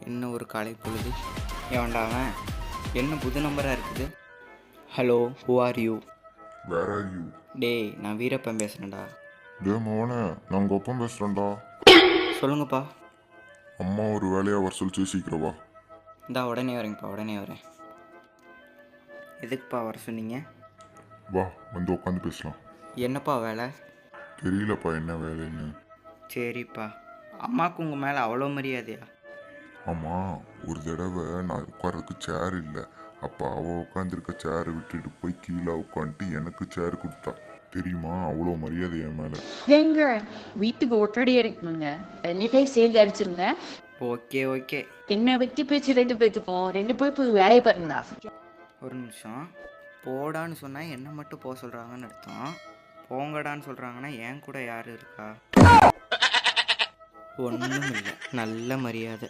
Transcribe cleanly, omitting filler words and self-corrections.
என்ன ஒரு காலை பொழுது. ஏன்டா அவன் என்ன புது நம்பராக இருக்குது. Hello, who are you? வேற யூ? டேய், நான் வீரப்பன் பேசுகிறேன்டா. டே மோனே, நான் உங்கள் அப்பா பேசுகிறேன்டா. சொல்லுங்கப்பா. அம்மா ஒரு வேலையாக வர சொல்லி சீக்கிரவா. இந்தா உடனே வரேங்கப்பா, உடனே வரேன். எதுக்குப்பா வர சொன்னீங்க? வா, வந்து உட்காந்து பேசலாம். என்னப்பா வேலை? தெரியலப்பா என்ன வேலைன்னு. சரிப்பா. அம்மாவுக்கு உங்கள் மேலே அவ்வளோ மரியாதையா? ஆமாம், ஒரு தடவை நான் உட்கார்றதுக்கு சேர் இல்லை. அப்போ அவள் உட்காந்துருக்க சேரை விட்டுட்டு போய் கீழே உட்காந்துட்டு எனக்கு சேர் கொடுத்தா. தெரியுமா, அவ்வளோ மரியாதை என் மேலே. ஏங்க வீட்டுக்கு ஒட்டடி அடிக்கணுங்க. 2 பேர் சேர்ந்து அடிச்சிருங்க. Okay okay. என்ன வெட்டி பேச்சு 2 பேத்துக்கும் 2 பேர் போய் வேலையை பாருங்களா. ஒரு நிமிஷம். போடான்னு சொன்னால் என்ன மட்டும் போக சொல்கிறாங்கன்னு அர்த்தம். போங்கடான்னு சொல்கிறாங்கன்னா என் கூட யார் இருக்கா? ஒன்றும் இல்லை, நல்ல மரியாதை.